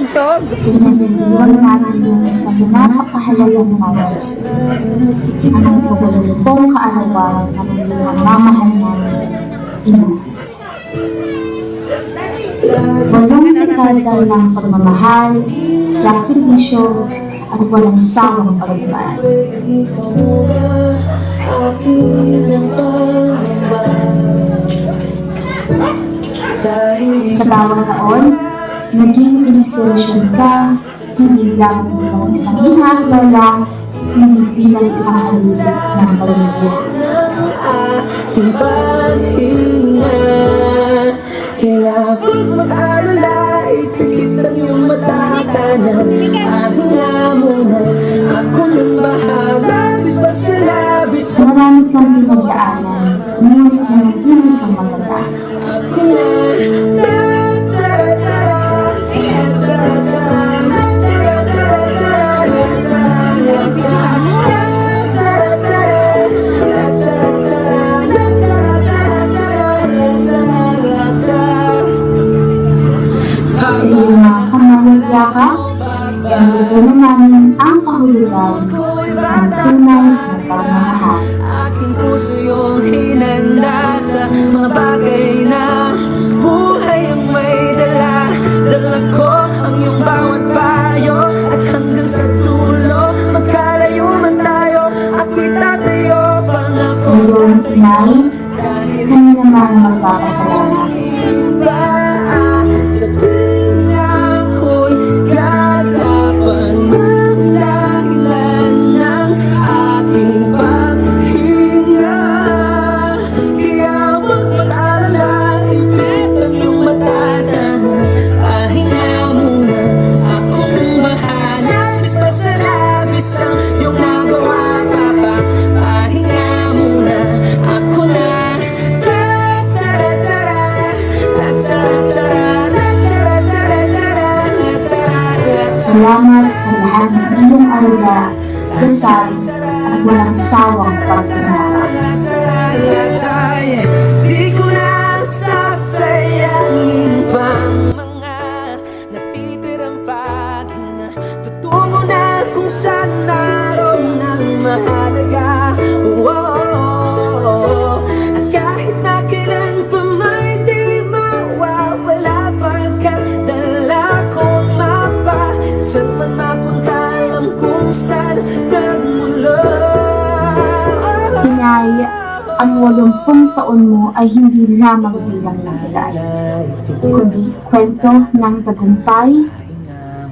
Pinaniliwan natin yung isa sa napakahalagang concept. Ang paglalupong kaarawan ng mamahal namin, Ina. Walang dekada ng pagmamahal, sakripisyo, at walang sawang pagmamahal. Sa bawat taon, naging inspirasyon ka, hindi lang bilang isang ina at lola, hindi bilang isang halilig ng pamilya. Aking paghinga, kaya huwag mag-alala, ipikit ang iyong matatanan. Pahinga muna, ako nang bahala, bis pa sa labis. Marami kang pinagdaanan, ngunit nanatili kang maganda. Ako na, la-tara-tara, la-tara-tara, la-tara-tara, la-tara-tara, Sa iyong mga kamahal-yakap, pinagbubunan namin ang kahulugan ng tunay na pagmamahal. aking puso yung hinanda sa mga bagay na buhay ang may dala. Dala ko ang iyong bawat payo, at hanggang sa dulo magkalayo man tayo, ako'y tatayo pangako. Ngayon, Inay, kami naman magpapasalamat. Iba sa tuwing ako'y gagapan ng dahilan ng aking paghinga. Kaya huwag mag-alala, ipikit ang iyong matatanan. Pahinga muna, ako nang bahala, bis pa sa labis ang iyong nagawa, Papa. Pahinga muna, ako na. La-tara-tara, la-tara-tara, la-tara-tara, la-tara-tara. Salamat sa lahat ng iyong aruga, dasal, at walang sawang pagtinawa. Di ko na sasayangin pang mga natitirang paghinga. Tutungo na kung saan naroon ang mahalaga. At kahit na kailan pa may di mawawala, pagkat dala ko ang mapa. Saan man mapunta, alam kung saan nagmula. Inay, ang 80 taon mo ay hindi lamang bilang ng edad, kundi kwento ng tagumpay,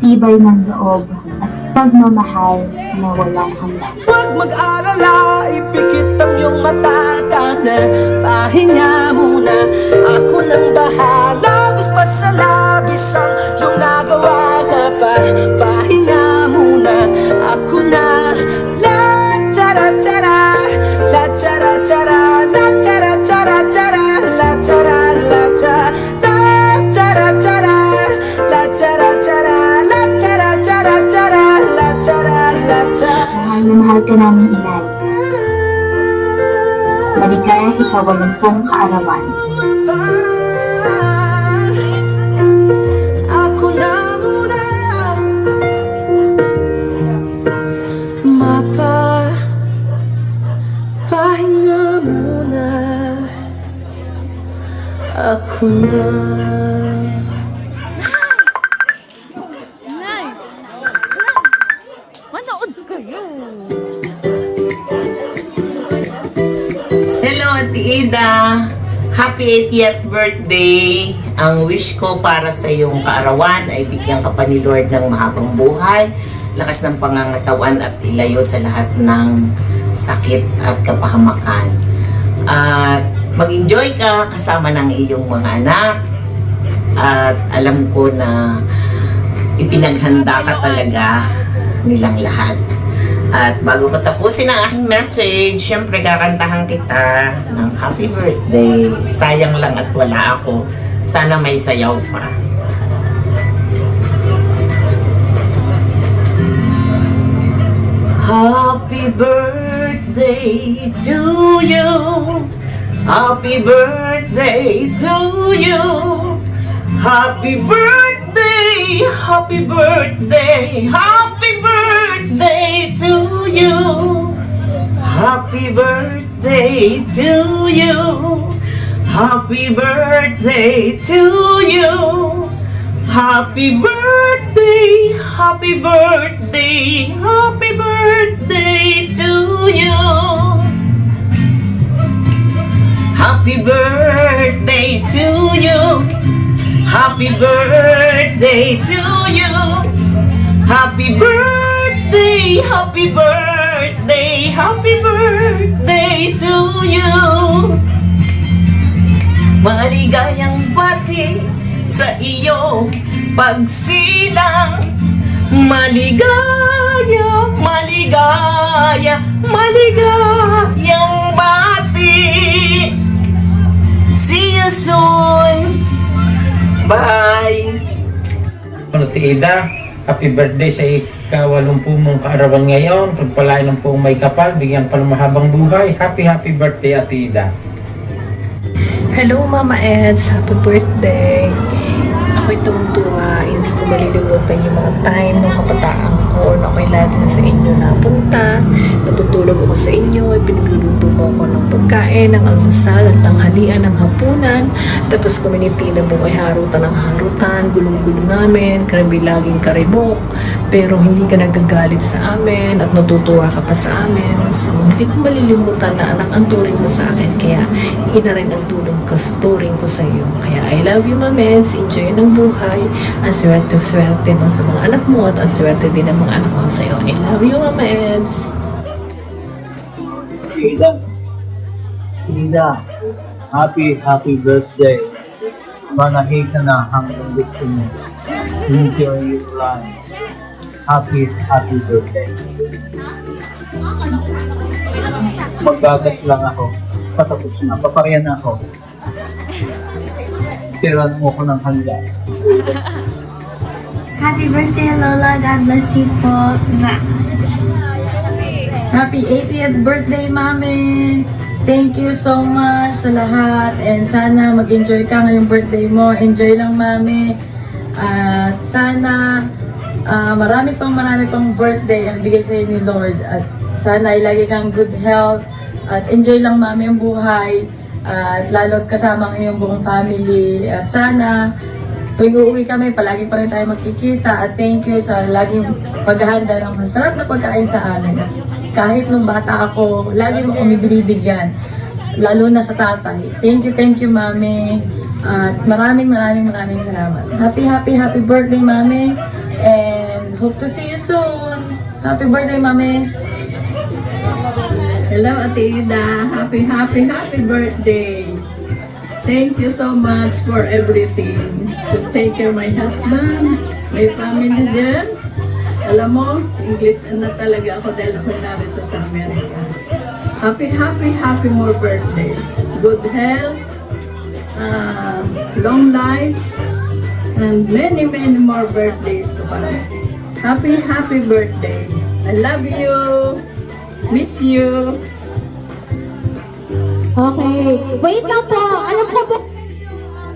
tibay ng loob, at pagmamahal na walang hanggan. Huwag mag-alala, ipikit ang iyong matatanan. Pahinga muna, ako nang bahala, bis pa sa labis ang iyong nagawa, Papa. Pahinga muna, ako na. La-tara-tara, la-tara-tara, la-tara-tara-tara, la-tara-tara, la-tara-tara, la-tara-tara, la-tara-tara, la-tara-tara. Mahal na mahal ka namin, Inay. Maligayang ika-80 kaarawan. Ako na muna, Mapa. Pahinga muna, ako na. Manood kayo! Hello, Ate Ida! Happy 80th birthday! Ang wish ko para sa iyong kaarawan ay bigyan ka pa ni Lord ng mahabang buhay, lakas ng pangangatawan at ilayo sa lahat ng sakit at kapahamakan. At mag-enjoy ka kasama ng iyong mga anak. At alam ko na ipinaghanda ka talaga nilang lahat. At bago ko tapusin ang aking message, syempre kakantahan kita ng happy birthday. Sayang lang at wala ako. Sana may sayaw pa. Happy birthday to you. Happy birthday to you. Happy birthday, happy birthday, happy birthday to you. Happy birthday to you. Happy birthday to you. Happy birthday, happy birthday, happy birthday to you. Happy birthday to you. Happy birthday to you. Happy birthday, happy birthday, happy birthday to you. Maligayang bati sa iyong pagsilang. Maligaya, maligaya, maligayang bati. See you soon. Bye. Ano, Tida, happy birthday sa ika-80 mong kaarawan ngayon. Pagpalain ng pong may kapal, bigyan pa ng mahabang buhay. Happy birthday, Tida. Hello Mama Eds, happy birthday! Ako'y tuwang-tuwa, hindi ko malilimutan yung mga time ng kabataan ko na ako'y lagi na sa inyo napunta. Natutulog ako sa inyo, pinagluluto mo ako ng pagkain, ng almusal at tanghalian ng hapunan. Tapos community na buong ay harutan ng harutan, gulong-gulong namin, karabi laging karibok. Pero hindi ka nagagalit sa amin at natutuwa ka pa sa amin. So, hindi ko malilimutan na anak ang turing mo sa akin. Kaya, ina rin ang turing ko sa iyo. Kaya, I love you, Mameds. Enjoy ng buhay. Ang swerte mo sa mga anak mo at ang swerte din ng mga anak mo sa iyo. I love you, Mameds. Ida, happy birthday. Manahi ka na hanggang gusto mo. Enjoy your life. Happy birthday. Magbagas lang ako. Patapos na. Paparya na ako. Tiran mo ko ng handa. Happy birthday, Lola. God bless you po. Happy 80th birthday, Mami! Thank you so much sa lahat and sana mag-enjoy ka ngayong birthday mo. Enjoy lang, Mami. At sana marami pang birthday ang bigay sa'yo ni Lord. At sana ay lagi kang good health. At enjoy lang, Mami, ang buhay. At lalo kasama ang iyong buong family. At sana tuwing uuwi kami, palagi pa rin tayo magkikita. At thank you sa laging paghahanda ng masarap na pagkain sa amin. At kahit nung bata ako, lagi mo kami binibigyan. Lalo na sa tatay. Thank you, Mami. At maraming salamat. Happy birthday, Mami. And hope to see you soon. Happy birthday, Mami. Hello, Ate Ida. Happy birthday. Thank you so much for everything. To take care of my husband, my family din. Alam mo, English na talaga ako dahil ako narito sa Amerika. Happy more birthday. Good health, long life, and many more birthdays to come. Happy birthday. I love you. Miss you. Okay. Wait lang po. Alam ko po,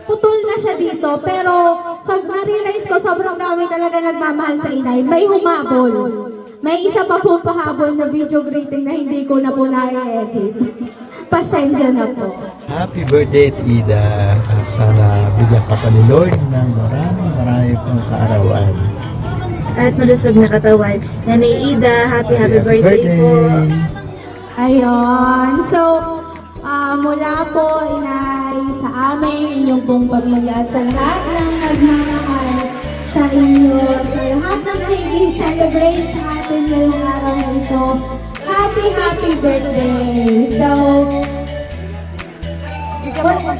putol na siya dito. Pero, na-realize ko, sobrang dami talaga nagmamahal sa inay. May humabol. May isa pa po pahabol na video greeting na hindi ko na po na-edit. Pasensya na po. Happy birthday, Ida. Sana bigyan pa ka ni Lord ng marami pang kaarawan. At malusog na katawan. Nanay Ida, happy birthday po. Ayun. So, mula po, inay, sa amin, inyong buong pamilya at sa lahat ng nagmamahal sa inyo, sa lahat ng nag-celebrate sa atin ngayong araw na ito. Happy birthday! So,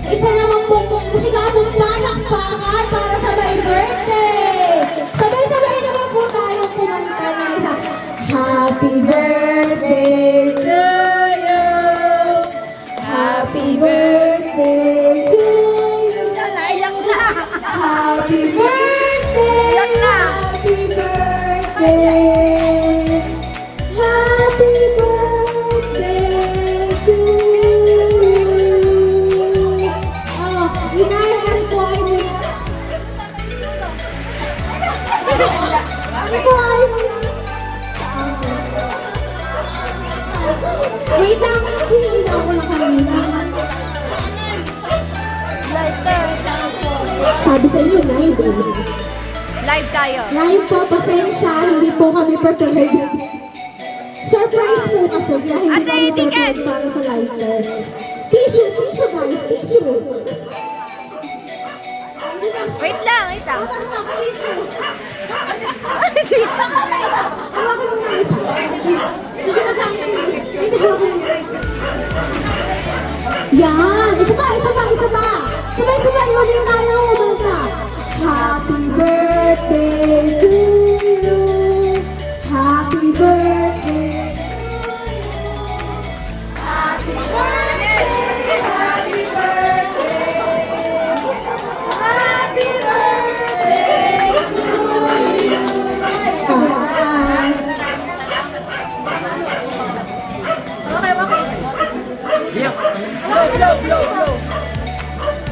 isa naman po, masigabong palakpakan para sa my birthday! Sabay-sabay naman po tayong kumanta na isa. Happy birthday to you! Happy birthday to you! Happy birthday! Happy birthday! Happy birthday to you! Oh, inayari po ay muna. Ano po ay? Wait lang, hinihilaw ko lang kanina. Sabi sa inyo, live eh. Live tayo. Live po, pasensya, hindi po kami prepared. Surprise po kasi, kaya hindi Ate, kami ticket! prepared para sa lighter. Tissue guys, tissue. Wait lang, wait lang. Hawakan mo na isa. Hindi magkakain. Hindi hawakan mo. Yan! Isa pa! Sabay! Iwan yung tayo mo mga. Happy birthday to you. Happy birthday. Happy birthday. Happy birthday. Happy birthday to you.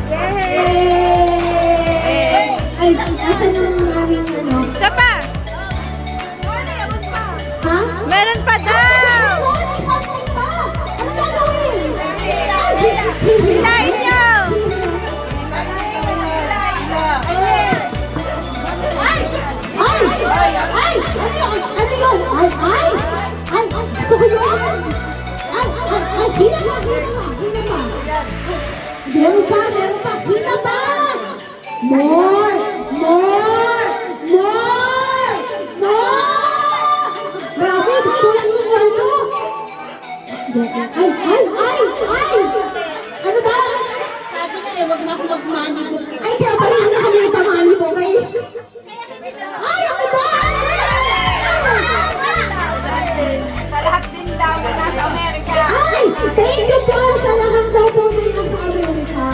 Yay! Ay, asan yung aming ano? Isa pa! Ha? Meron pa daw! May sasay pa! Ano gagawin? Hilahin niyo! Ay! Ano yun? Ay! Gusto ko yun! Ay! Hina pa! Meron pa! Hina pa! More! Grabe! Kulang yung ano! Ay! Ano ba? Sabi na wag na ako mag-money po. Ay, kaya pala hindi na kami nagpa-money po kayo. Ay, ako ba? Sa lahat din daw na nasa Amerika. Ay! Thank you po sa lahat daw po na nasa Amerika.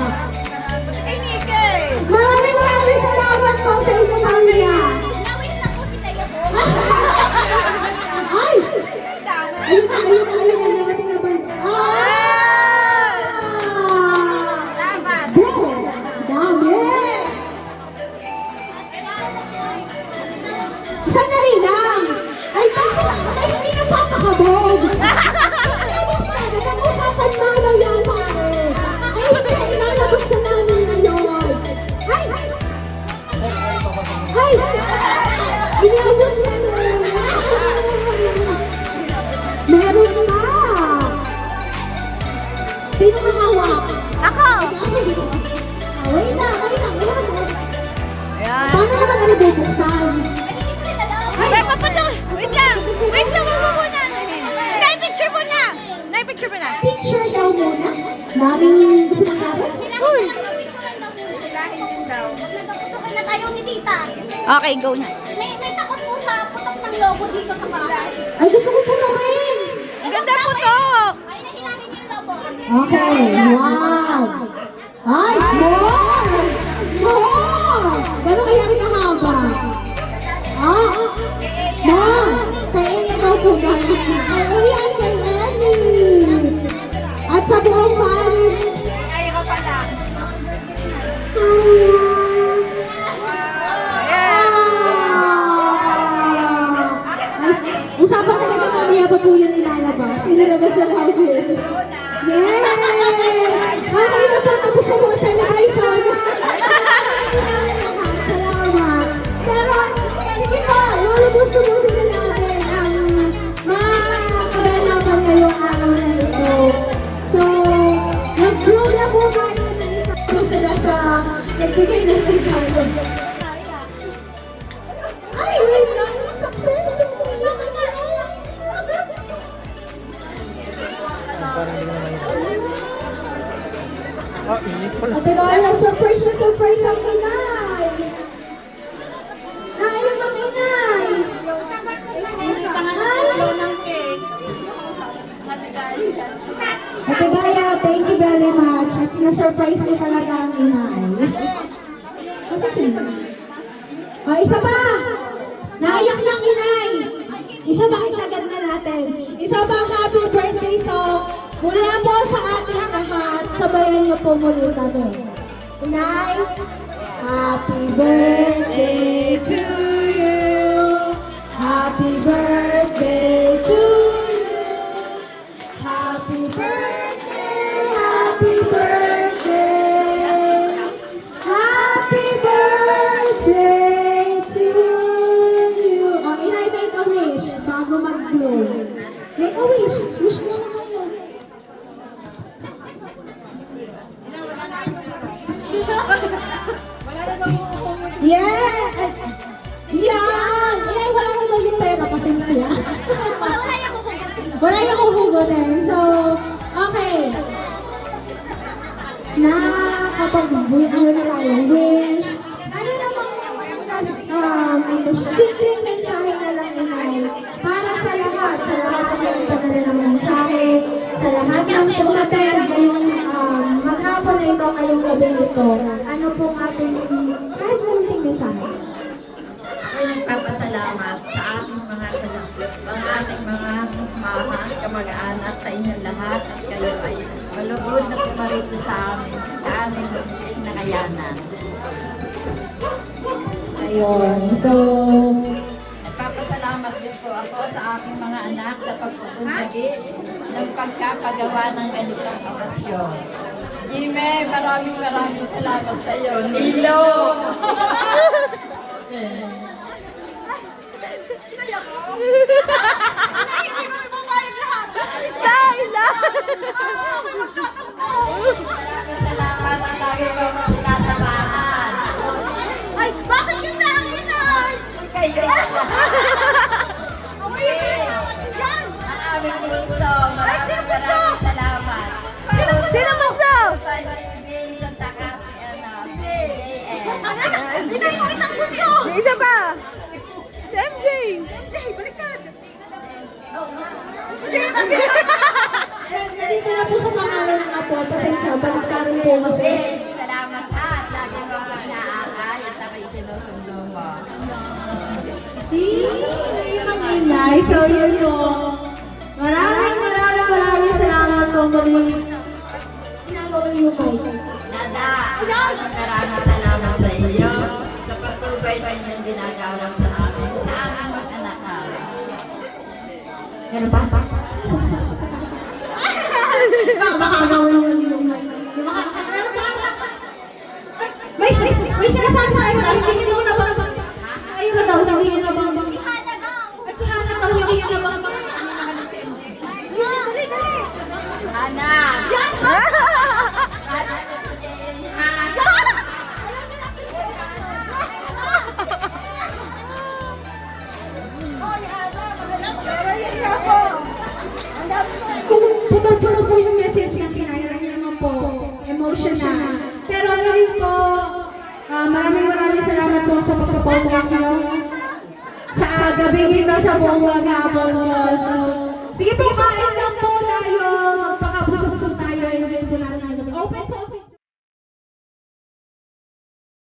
Kay Nikki! Maraming salamat po sa inyong pamilya. Ay! Ayun na, namating na ba? Boom! Dami! Sandali lang! Ay, bakit? Ay, hindi na papakabog! Nag-usapan mamaya pare! Ay, hindi, ilalabas na namin ngayon! Ay! Iniabot na namin! Meron pa! Sino mahawak? Ako! Wait lang, meron pa! Ayan. Paano naman ano bubuksan? Ay, papato! Wait lang! Wait lang, wag mo muna! Picture mo na! Picture daw muna. Daming gusto mo sa akin? Uy! Putukin na tayo ni Tita. Okay, go na. May takot po sa putok ng logo dito sa bahay. Ay, gusto ko putukin! Ang ganda po to! Ay, nahilangin niyo yung logo. Okay, wow! Ay, more! Gano'n kailangan kahaba? More! Kay Ellie daw po gano'n. Kay Ellie! At sa buong family. Ay, ka pala. Ay, usapan talaga mamaya pa po yun ilalabas. Inilabas na natin. Yay! Okay na po, tapos na po ang celebration. Salamat. Pero, sige po, lalabas na po sila natin ang mga kaganapan ngayong araw na ito. So, nag-grow na po tayo ng isang sila sa nagbigay ng regalo. Ay, wait lang, success! Umiyak ka na rin! Ate Gaya, surprise ang inay! Naiyak ang inay! Ate Gaya, thank you very much. At na-surprise mo talaga ang inay. Kasi sino? O, isa pa! Naiyak ng inay! Isa ba? Isagad na natin. Isa pa happy birthday song mula po sa ating lahat. Sabayan niyo po muli kami. Inay, happy birthday to you. na kapag ano na tayo, wish, ano namang simpleng mensahe na lang, inay, para sa lahat ng nagpadala ng mensahe, sa lahat ng sumatel ngayong maghapon na ito, ngayong gabi ito. Ano pong ating, kahit munting mensahe? Ako'y nagpapasalamat sa aking mga kamag-anak sa inyong lahat at kayo ay malugod na pumarito sa amin, sa aming munting nakayanan. Ayun, so, Nagpapasalamat din po ako sa aking mga anak sa pagpupunyagi ng pagkapagawa ng ganitong okasyon. Ime, maraming salamat sa iyo. Nilo! Salamat ang lagi ko mga tinatamaan. Ay, bakit yun na ang inay? Kayo Ang yan! ang aming bunso. Maraming salamat. Sino bunso? Sa Libin, Santa Cati, Inay mo isang bunso! Isa pa! Si MJ! MJ, baliktad! nandito na po sa pangalan ng apo, pasensya, baliktarin po kasi. Salamat at lagi mo ako inaakay at ako'y sinusundo mo. Yun ang inay, so yun po. Maraming salamat po muli. Ginagawa niyo yung mic. Dada, maraming salamat sa iyo sa pagtubay pa niyong ginagawa sa amin, sa aming mag-anak. Meron pa? Baka gawin mo yung mic. May sinasabi sa akin, hindi niyo na ba? Ayun na daw, hindi niyo na ba? At si Hana daw, hindi niyo na ba? Dali! Ana! Puno po yung message na kinaya naman po, emotional. Pero ngayon po, maraming salamat po sa pagpapawag niyo. Sa gabi ito, sa buong hapon po. So, sige po,